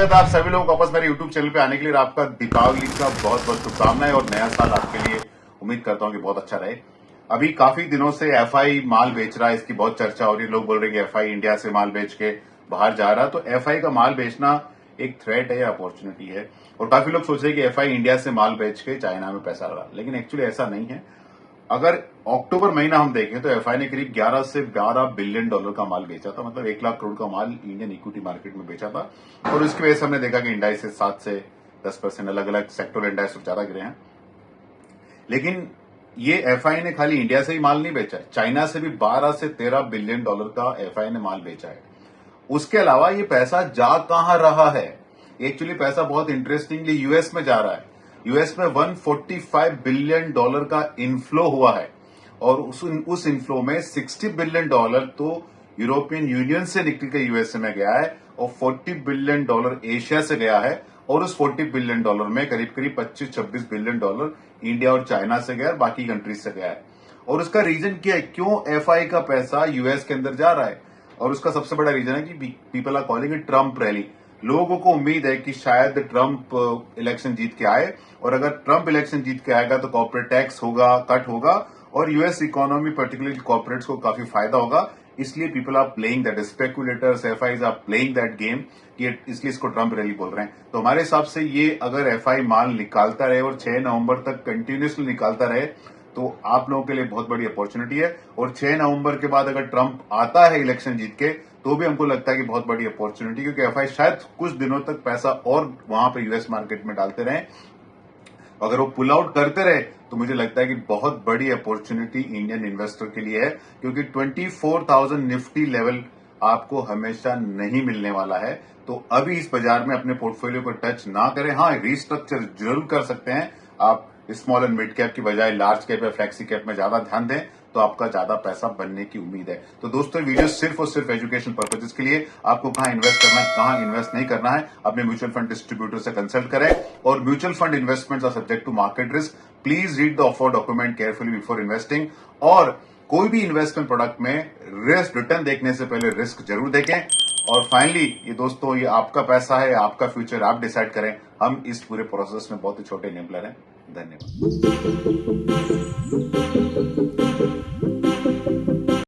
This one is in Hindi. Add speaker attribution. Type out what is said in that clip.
Speaker 1: स्वागत है आप सभी लोगों को वापस मेरे YouTube चैनल पे आने के लिए। और आपका दीपावली का बहुत बहुत शुभकामनाएं और नया साल आपके लिए उम्मीद करता हूं कि बहुत अच्छा रहे। अभी काफी दिनों से एफआई माल बेच रहा है, इसकी बहुत चर्चा हो रही है। लोग बोल रहे हैं कि एफआई इंडिया से माल बेच के बाहर जा रहा है। तो एफआई का माल बेचना एक थ्रेट है या अपॉर्चुनिटी है? और काफी लोग सोच रहे हैं कि एफआई इंडिया से माल बेच के चाइना में पैसा लगा, लेकिन एक्चुअली ऐसा नहीं है। अगर अक्टूबर महीना हम देखें तो एफआई ने करीब 11 से 12 बिलियन डॉलर का माल बेचा था, मतलब 1 लाख करोड़ का माल इंडियन इक्विटी मार्केट में बेचा था। और उसकी वजह से हमने देखा कि इंडाइस से 7 से 10% अलग अलग सेक्टर इंडाइस ज्यादा गिरे हैं। लेकिन ये एफआई ने खाली इंडिया से ही माल नहीं बेचा है, चाइना से भी 12 से 13 बिलियन डॉलर का एफआई ने माल बेचा है। उसके अलावा ये पैसा जा कहां रहा है? एक्चुअली पैसा बहुत इंटरेस्टिंगली यूएस में जा रहा है। यूएस में 145 बिलियन डॉलर का इनफ्लो हुआ है और उस इनफ्लो में 60 बिलियन डॉलर तो यूरोपियन यूनियन से निकल के यूएसए में गया है और 40 बिलियन डॉलर एशिया से गया है। और उस 40 बिलियन डॉलर में करीब करीब 25-26 बिलियन डॉलर इंडिया और चाइना से गया है, बाकी कंट्रीज से गया है। और उसका रीजन क्या है, क्यों एफआई का पैसा यूएस के अंदर जा रहा है? और उसका सबसे बड़ा रीजन है कि people are calling it Trump rally. लोगों को उम्मीद है कि शायद ट्रम्प इलेक्शन जीत के आए, और अगर ट्रम्प इलेक्शन जीत के आएगा तो कॉर्पोरेट टैक्स होगा, कट होगा, और यूएस इकोनॉमी पर्टिकुलरली कॉर्पोरेट्स को काफी फायदा होगा। इसलिए people are playing that, speculators FIIs are playing that game, इसलिए इसको ट्रम्प रैली बोल रहे हैं। तो हमारे हिसाब से ये अगर एफआई माल निकालता रहे और 6 नवंबर तक कंटिन्यूसली निकालता रहे तो आप लोगों के लिए बहुत बड़ी अपॉर्चुनिटी है। और 6 नवंबर के बाद अगर ट्रंप आता है इलेक्शन जीत के तो भी हमको लगता है कि बहुत बड़ी अपॉर्चुनिटी, क्योंकि एफआई शायद कुछ दिनों तक पैसा और वहां पे यूएस मार्केट में डालते रहे। अगर वो पुल आउट करते रहे तो मुझे लगता है कि बहुत बड़ी अपॉर्चुनिटी इंडियन इन्वेस्टर के लिए है, क्योंकि 24,000 निफ्टी लेवल आपको हमेशा नहीं मिलने वाला है। तो अभी इस बाजार में अपने पोर्टफोलियो को टच ना करें। हाँ, रिस्ट्रक्चर जरूर कर सकते हैं आप, स्मॉल एंड मिड कैप की बजाय लार्ज कैप या फ्लेक्सी कैप में ज्यादा ध्यान दें तो आपका ज्यादा पैसा बनने की उम्मीद है। तो दोस्तों, वीडियो सिर्फ और सिर्फ एजुकेशन पर्पजेस के लिए। आपको कहां इन्वेस्ट करना है, कहां इन्वेस्ट नहीं करना है, अपने म्यूचुअल फंड डिस्ट्रीब्यूटर से कंसल्ट करें। और mutual fund investments are subject to market risk. Please read the offer document carefully before investing. और कोई भी इन्वेस्टमेंट प्रोडक्ट में रिस्क रिटर्न देखने से पहले रिस्क जरूर देखें। और फाइनली ये दोस्तों, ये आपका पैसा है, आपका फ्यूचर आप डिसाइड करें। हम इस पूरे प्रोसेस में बहुत ही छोटे एनेबलर हैं। धन्यवाद।